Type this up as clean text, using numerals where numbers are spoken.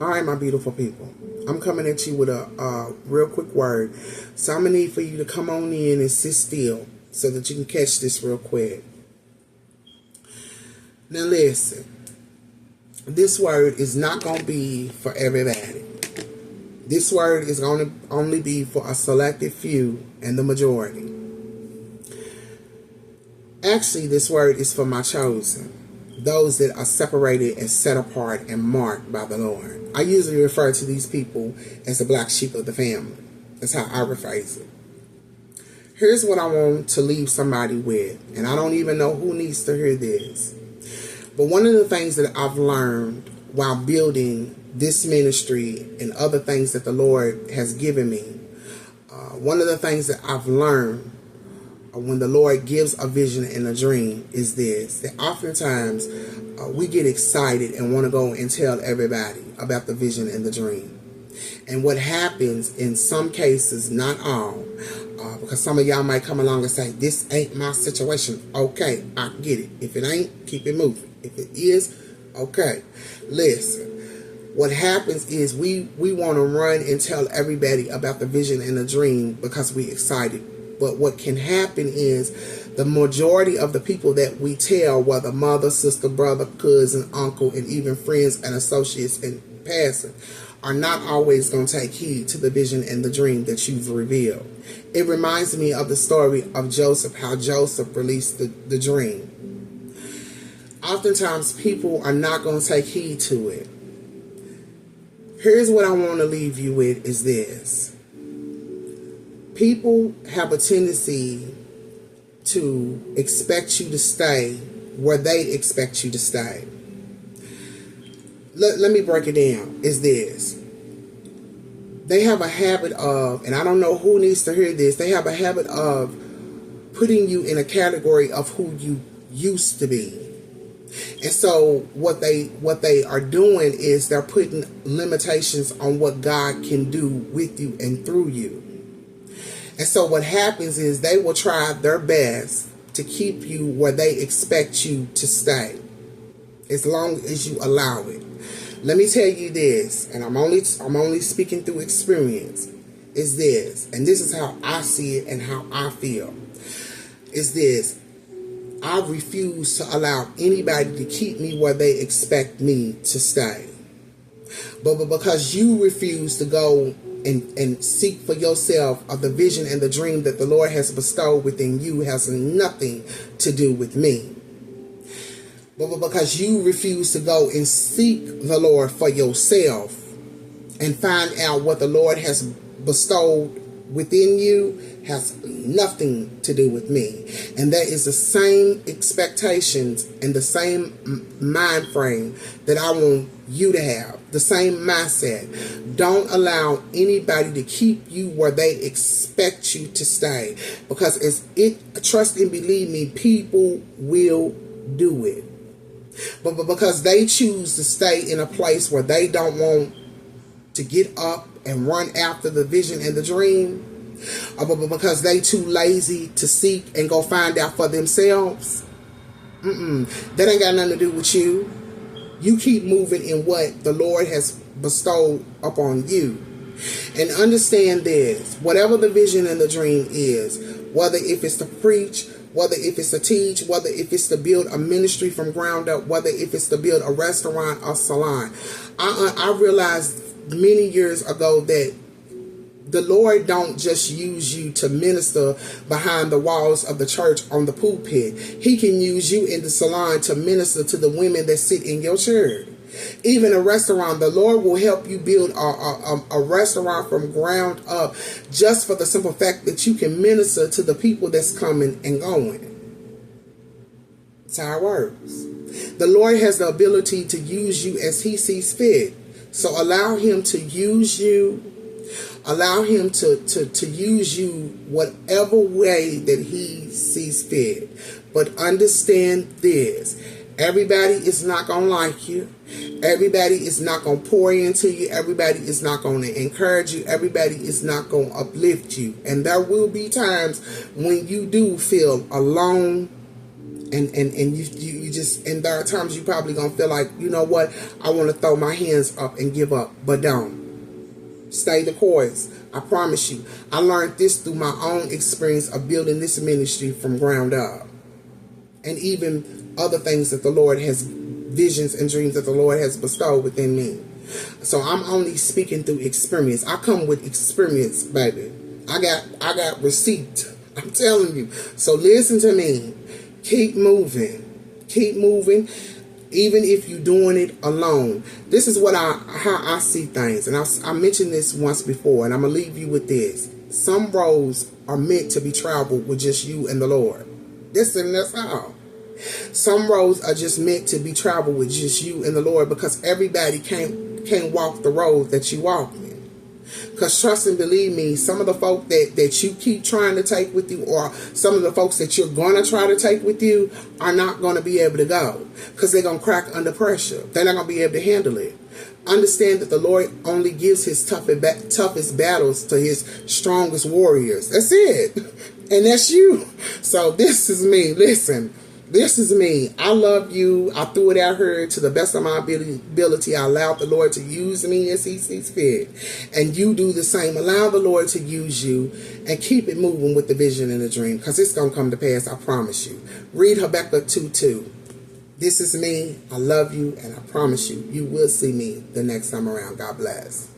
All right, my beautiful people. I'm coming at you with a real quick word. So I'm going to need for you to come on in and sit still so that you can catch this real quick. Now listen. This word is not going to be for everybody. This word is going to only be for a selected few and the majority. Actually, this word is for my chosen. Those that are separated and set apart and marked by the Lord. I usually refer to these people as the black sheep of the family. That's how I rephrase it. Here's what I want to leave somebody with, and I don't even know who needs to hear this. But one of the things that I've learned while building this ministry and other things that the Lord has given me, one of the things that I've learned when the Lord gives a vision and a dream is this, that oftentimes we get excited and want to go and tell everybody about the vision and the dream. And what happens in some cases, not all, because some of y'all might come along and say, this ain't my situation. Okay, I get it. If it ain't, keep it moving. If it is, okay. Listen, what happens is we want to run and tell everybody about the vision and the dream because we're excited. But what can happen is the majority of the people that we tell, whether mother, sister, brother, cousin, uncle, and even friends and associates in passing, are not always going to take heed to the vision and the dream that you've revealed. It reminds me of the story of Joseph, how Joseph released the dream. Oftentimes people are not going to take heed to it. Here's what I want to leave you with is this. People have a tendency to expect you to stay where they expect you to stay. Let me break it down. Is this. They have a habit of, and I don't know who needs to hear this, they have a habit of putting you in a category of who you used to be. And so what they are doing is they're putting limitations on what God can do with you and through you. And so what happens is they will try their best to keep you where they expect you to stay, as long as you allow it. Let me tell you this, and I'm only speaking through experience, is this, and this is how I see it and how I feel, is this. I refuse to allow anybody to keep me where they expect me to stay. But because you refuse to go and seek for yourself of the vision and the dream that the Lord has bestowed within you has nothing to do with me. But because you refuse to go and seek the Lord for yourself and find out what the Lord has bestowed within you has nothing to do with me. And that is the same expectations and the same mind frame that I want you to have. The same mindset. Don't allow anybody to keep you where they expect you to stay. Because trust and believe me, people will do it. But because they choose to stay in a place where they don't want to get up and run after the vision and the dream, but because they too lazy to seek and go find out for themselves, that ain't got nothing to do with you. You keep moving in what the Lord has bestowed upon you. And understand this, whatever the vision and the dream is, whether if it's to preach, whether if it's to teach, whether if it's to build a ministry from ground up, whether if it's to build a restaurant or salon. I realized many years ago that the Lord don't just use you to minister behind the walls of the church on the pulpit. He can use you in the salon to minister to the women that sit in your chair. Even a restaurant, the Lord will help you build a restaurant from ground up just for the simple fact that you can minister to the people that's coming and going. That's how it works. The Lord has the ability to use you as He sees fit. So allow Him to use you. Allow Him to use you whatever way that He sees fit. But understand this. Everybody is not going to like you. Everybody is not going to pour into you. Everybody is not going to encourage you. Everybody is not going to uplift you. And there will be times when you do feel alone And you just, and there are times you probably gonna feel like, you know what, I want to throw my hands up and give up, but don't. Stay the course. I promise you. I learned this through my own experience of building this ministry from ground up. And even other things that the Lord has, visions and dreams that the Lord has bestowed within me. So I'm only speaking through experience. I come with experience, baby. I got receipt. I'm telling you. So listen to me. Keep moving. Keep moving. Even if you're doing it alone. This is how I see things. And I mentioned this once before, and I'm going to leave you with this. Some roads are meant to be traveled with just you and the Lord. That's all. Some roads are just meant to be traveled with just you and the Lord, because everybody can't walk the road that you walk in. Because trust and believe me, some of the folk that you keep trying to take with you, or some of the folks that you're going to try to take with you, are not going to be able to go, because they're going to crack under pressure. They're not going to be able to handle it. Understand that the Lord only gives his toughest battles to his strongest warriors. That's it. And that's you. So this is me. Listen. This is me. I love you. I threw it out here to the best of my ability. I allowed the Lord to use me as he sees fit. And you do the same. Allow the Lord to use you and keep it moving with the vision and the dream, because it's going to come to pass. I promise you. Read Habakkuk 2:2. This is me. I love you. And I promise you, you will see me the next time around. God bless.